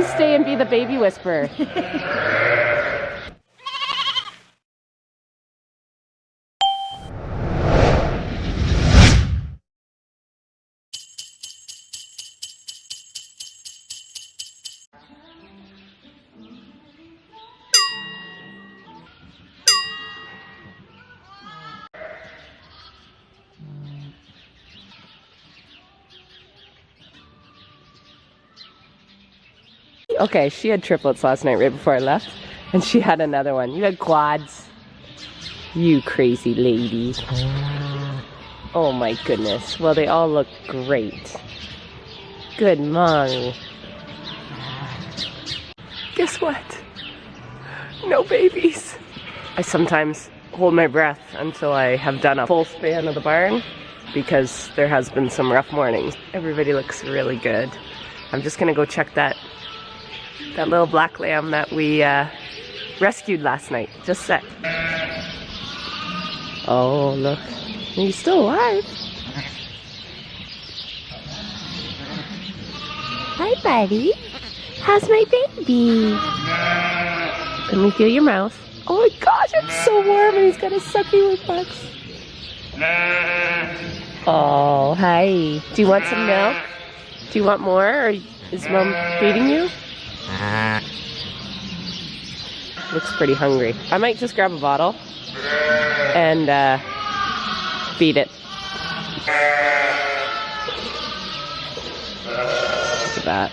stay and be the baby whisperer. Okay, she had triplets last night right before I left, and she had another one. You had quads. You crazy lady. Oh my goodness. Well, they all look great. Good mommy. Guess what? No babies. I sometimes hold my breath until I have done a full span of the barn because there has been some rough mornings. Everybody looks really good. I'm just gonna go check that little black lamb that we rescued last night. Just a sec. Oh, look. He's still alive. Hi, buddy. How's my baby? Let me feel your mouth. Oh my gosh, it's so warm and he's got a sucky reflex. Oh, hi. Do you want some milk? Do you want more, or is Mom feeding you? Looks pretty hungry. I might just grab a bottle and feed it. Look at that.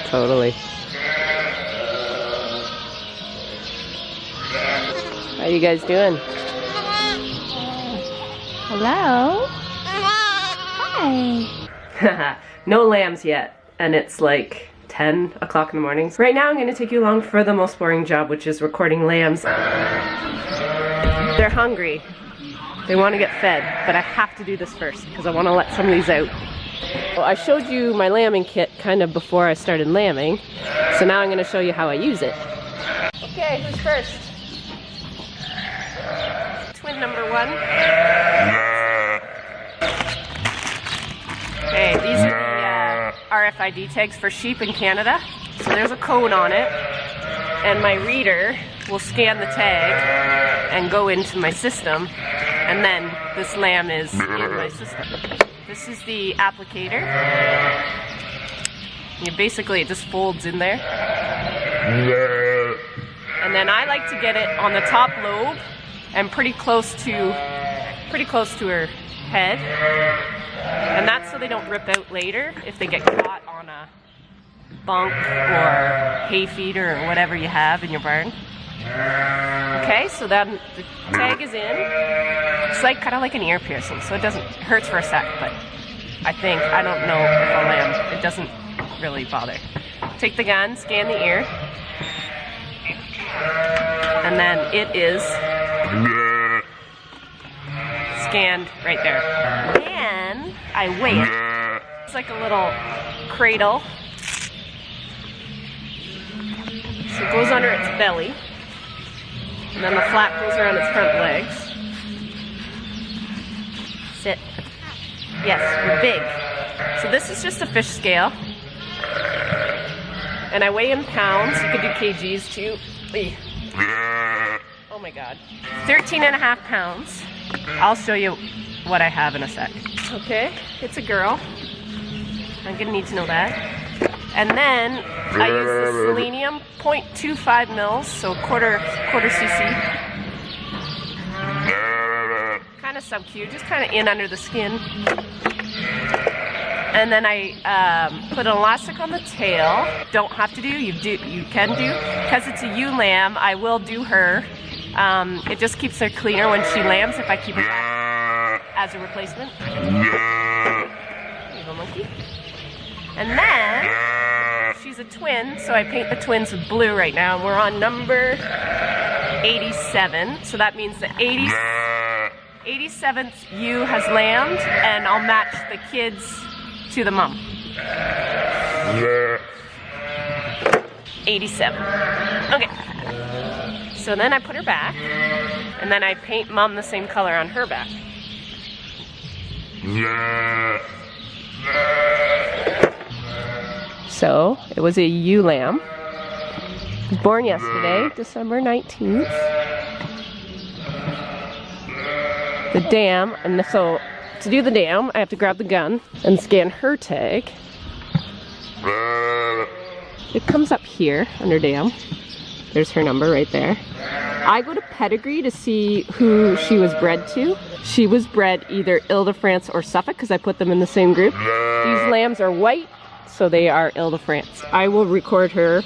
Totally. How you guys doing? Hello? Hi. No lambs yet. And it's like 10 o'clock in the morning. Right now I'm going to take you along for the most boring job, which is recording lambs. They're hungry. They want to get fed, but I have to do this first because I want to let some of these out. Well, I showed you my lambing kit kind of before I started lambing, so now I'm going to show you how I use it. Okay, who's first? Twin number one. Okay, these are the RFID tags for sheep in Canada. So there's a code on it, and my reader will scan the tag and go into my system, and then this lamb is in my system. This is the applicator. Basically, it just folds in there. And then I like to get it on the top lobe and pretty close to her head. And that's so they don't rip out later if they get caught on a bunk or hay feeder or whatever you have in your barn. Okay, so then the tag is in. It's like kind of like an ear piercing, so it hurts for a sec, but I don't know if a lamb, it doesn't really bother. Take the gun, scan the ear, and then it is scanned right there. And I wait. It's like a little cradle. So it goes under its belly. And then the flap goes around its front legs. Sit. Yes, you're big. So this is just a fish scale. And I weigh in pounds. You could do kgs too. Oh my god. 13.5 pounds. I'll show you what I have in a sec. Okay, it's a girl. I'm gonna need to know that. And then I use the selenium 0.25 mils, so quarter cc. Kind of sub-Q, just kind of in under the skin. And then I put an elastic on the tail. Don't have to do, you can do. Because it's a ewe lamb, I will do her. It just keeps her cleaner when she lambs if I keep her back as a replacement. There you go, monkey. And then, she's a twin, so I paint the twins with blue right now. And we're on number 87. So that means the 87th ewe has lambed, and I'll match the kids to the mom. 87. Okay. So then I put her back, and then I paint mom the same color on her back. So it was a ewe lamb. It was born yesterday, December 19th. The dam, and so to do the dam, I have to grab the gun and scan her tag. It comes up here under dam. There's her number right there. I go to Pedigree to see who she was bred to. She was bred either Ile-de-France or Suffolk because I put them in the same group. These lambs are white, so they are Ile-de-France. I will record her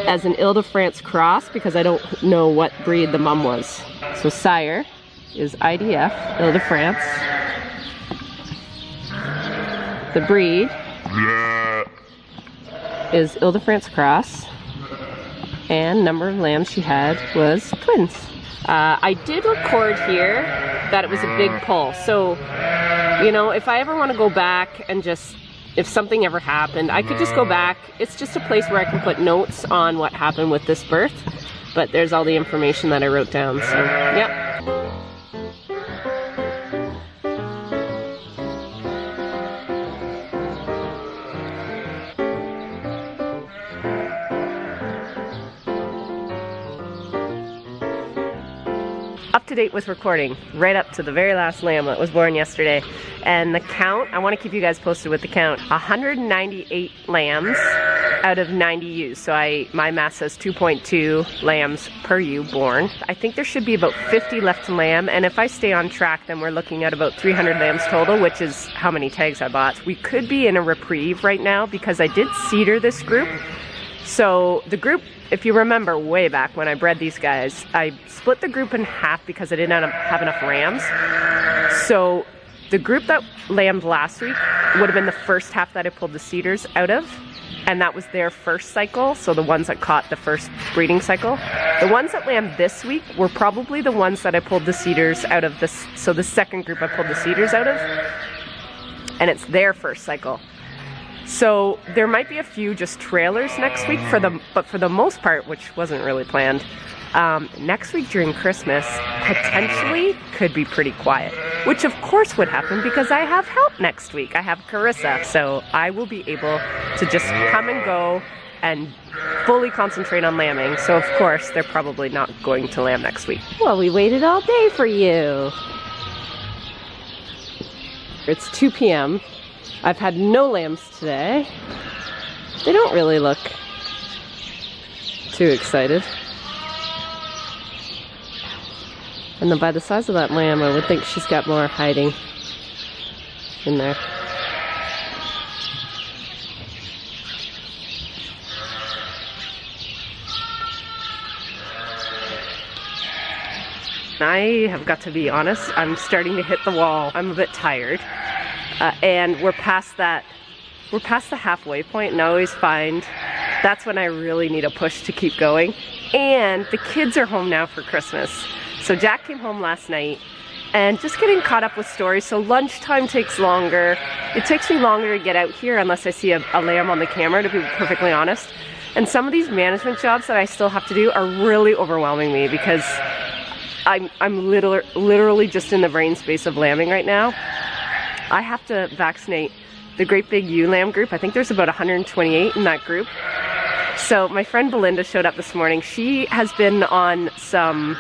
as an Ile-de-France cross because I don't know what breed the mom was. So sire is IDF, Ile-de-France. The breed is Ile-de-France cross. And number of lambs she had was twins. I did record here that it was a big pull. So, you know, if I ever want to go back and just, if something ever happened, I could just go back. It's just a place where I can put notes on what happened with this birth. But there's all the information that I wrote down, so, yep. Up to date with recording, right up to the very last lamb that was born yesterday. And the count, I want to keep you guys posted with the count. 198 lambs out of 90 ewes. So my math says 2.2 lambs per ewe born. I think there should be about 50 left to lamb. And if I stay on track, then we're looking at about 300 lambs total, which is how many tags I bought. We could be in a reprieve right now because I did cedar this group. So the group, if you remember way back when I bred these guys, I split the group in half because I didn't have enough rams. So the group that lambed last week would have been the first half that I pulled the cedars out of, and that was their first cycle, so the ones that caught the first breeding cycle. The ones that lambed this week were probably the ones that I pulled the cedars out of this, so the second group I pulled the cedars out of, and it's their first cycle. So there might be a few just trailers next week, but for the most part, which wasn't really planned, next week during Christmas potentially could be pretty quiet, which of course would happen because I have help next week. I have Carissa, so I will be able to just come and go and fully concentrate on lambing. So of course they're probably not going to lamb next week. Well, we waited all day for you. It's 2 p.m. I've had no lambs today. They don't really look too excited. And then by the size of that lamb, I would think she's got more hiding in there. I have got to be honest, I'm starting to hit the wall. I'm a bit tired. And we're past the halfway point, and I always find that's when I really need a push to keep going. And the kids are home now for Christmas. So Jack came home last night, and just getting caught up with stories. So lunchtime takes longer. It takes me longer to get out here unless I see a lamb on the camera, to be perfectly honest. And some of these management jobs that I still have to do are really overwhelming me because I'm literally just in the brain space of lambing right now. I have to vaccinate the great big ewe lamb group. I think there's about 128 in that group. So my friend Belinda showed up this morning. She has been on some,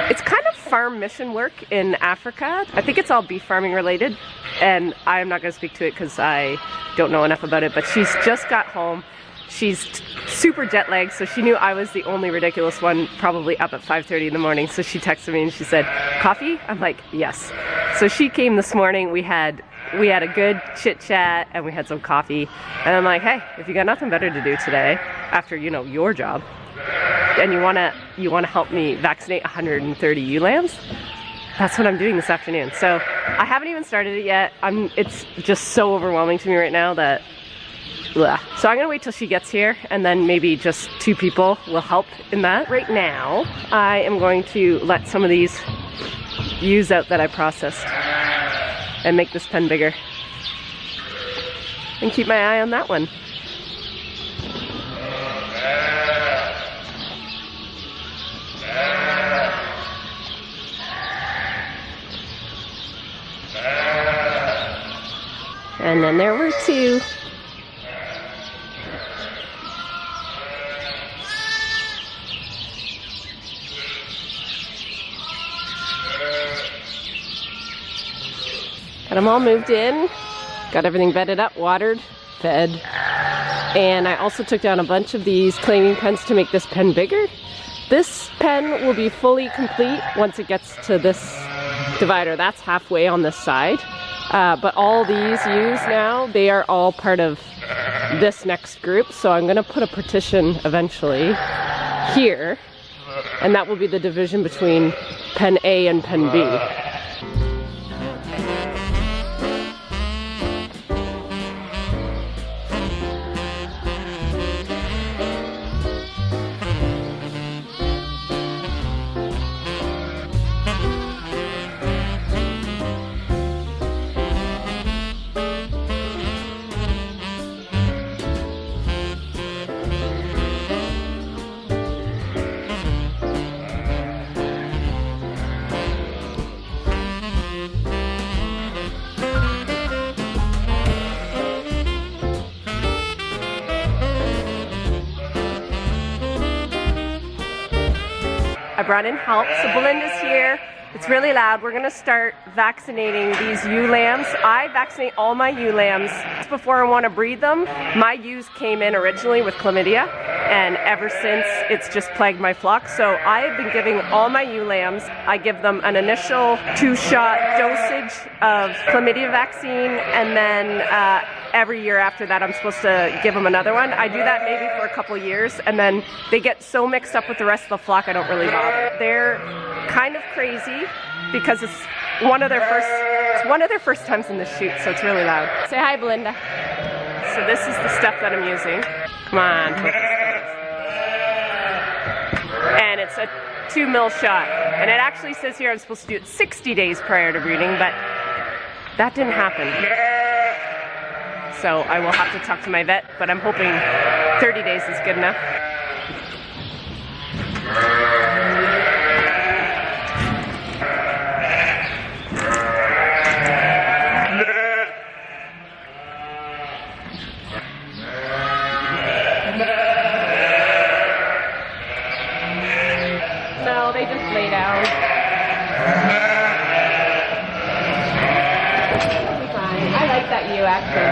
it's kind of farm mission work in Africa. I think it's all beef farming related, and I'm not going to speak to it because I don't know enough about it, but she's just got home. She's super jet lagged, so she knew I was the only ridiculous one probably up at 5:30 in the morning. So she texted me and she said, "Coffee?" I'm like, "Yes." So she came this morning. We had a good chit chat and we had some coffee. And I'm like, "Hey, if you got nothing better to do today after, you know, your job, and you wanna help me vaccinate 130 ewe lambs, that's what I'm doing this afternoon." So I haven't even started it yet. It's just so overwhelming to me right now that. Blah. So I'm gonna wait till she gets here, and then maybe just 2 people will help in that. Right now, I am going to let some of these ewes out that I processed and make this pen bigger. And keep my eye on that one. And then there were 2. Got them all moved in. Got everything bedded up, watered, fed. And I also took down a bunch of these claiming pens to make this pen bigger. This pen will be fully complete once it gets to this divider. That's halfway on this side. But all these ewes now, they are all part of this next group. So I'm gonna put a partition eventually here, and that will be the division between pen A and pen B. I brought in help, so Belinda's here. It's really loud. We're gonna start vaccinating these ewe lambs. I vaccinate all my ewe lambs before I want to breed them. My ewes came in originally with chlamydia, and ever since it's just plagued my flock. So I've been giving all my ewe lambs, I give them an initial 2-shot dosage of chlamydia vaccine, and then every year after that I'm supposed to give them another one. I do that maybe for a couple years, and then they get so mixed up with the rest of the flock I don't really bother. They're kind of crazy because it's one of their first times in the shoot, so it's really loud. Say hi, Belinda. So this is the stuff that I'm using. Come on. And it's a 2 ml shot. And it actually says here I'm supposed to do it 60 days prior to breeding, but that didn't happen. So I will have to talk to my vet, but I'm hoping 30 days is good enough. No, they just lay down. It'll be fine. I like that ewe actually.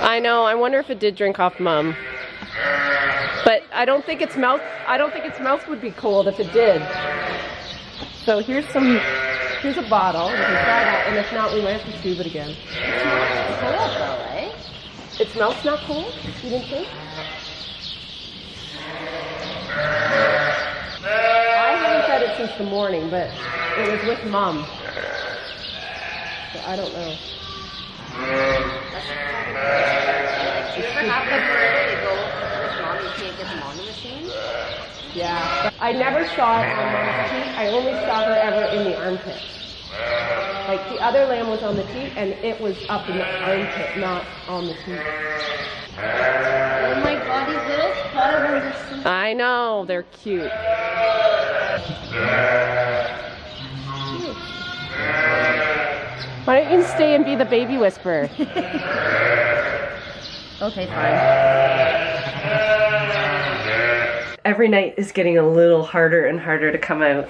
I know, I wonder if it did drink off Mum. But I don't think its mouth would be cold if it did. So here's a bottle. We can try that, and if not, we might have to tube it again. It's not cold though, eh? Its mouth's not cold? You didn't think? I haven't fed it since the morning, but it was with Mum. So I don't know. Do you ever have the bird you go with Mom, you can't get them on the machine? Yeah. I never saw it on Mom's teat. I only saw her ever in the armpit. Like the other lamb was on the teat and it was up in the armpit, not on the teat. Oh my God, these little spotted ones are so... I know, they're cute. Why don't you stay and be the baby whisperer? Okay, fine. Every night is getting a little harder and harder to come out.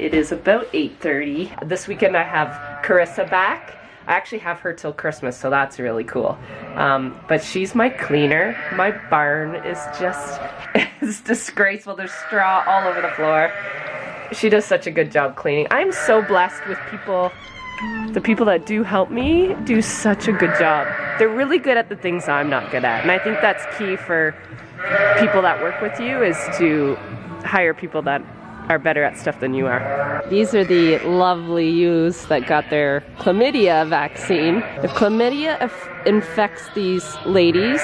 It is about 8:30. This weekend I have Carissa back. I actually have her till Christmas, so that's really cool. But she's my cleaner. My barn is just, it's disgraceful. There's straw all over the floor. She does such a good job cleaning. I'm so blessed with people the people that do help me do such a good job. They're really good at the things I'm not good at. And I think that's key for people that work with you, is to hire people that are better at stuff than you are. These are the lovely ewes that got their chlamydia vaccine. If chlamydia infects these ladies,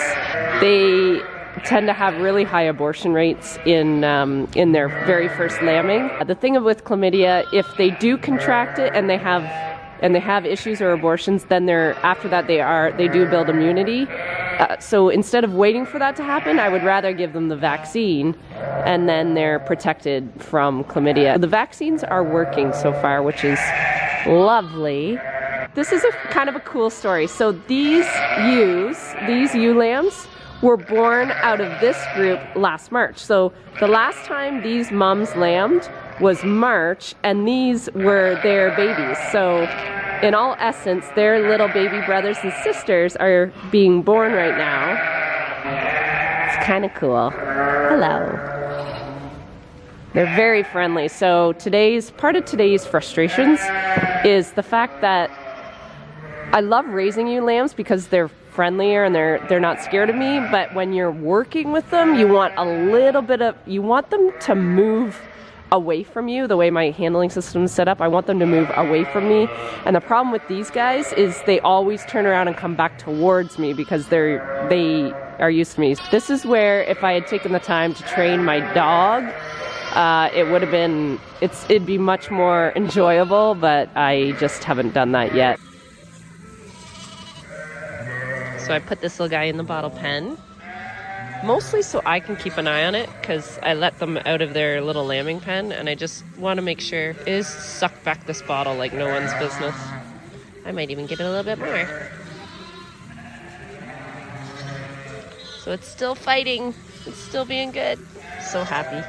they tend to have really high abortion rates in their very first lambing. The thing with chlamydia, if they do contract it and they have issues or abortions, then after that they do build immunity. So instead of waiting for that to happen, I would rather give them the vaccine, and then they're protected from chlamydia. The vaccines are working so far, which is lovely. This is kind of a cool story. So these ewe lambs, were born out of this group last March. So the last time these mums lambed was March, and these were their babies. So in all essence, their little baby brothers and sisters are being born right now. It's kind of cool. Hello. They're very friendly. So part of today's frustrations is the fact that I love raising ewe lambs because they're friendlier and they're not scared of me, but when you're working with them, you want them to move away from you. The way my handling system is set up, I want them to move away from me. And the problem with these guys is they always turn around and come back towards me because they are used to me. This is where, if I had taken the time to train my dog, it'd be much more enjoyable, but I just haven't done that yet. So I put this little guy in the bottle pen, mostly so I can keep an eye on it, because I let them out of their little lambing pen, and I just want to make sure it is sucked back this bottle like no one's business. I might even give it a little bit more. So it's still fighting. It's still being good. So happy.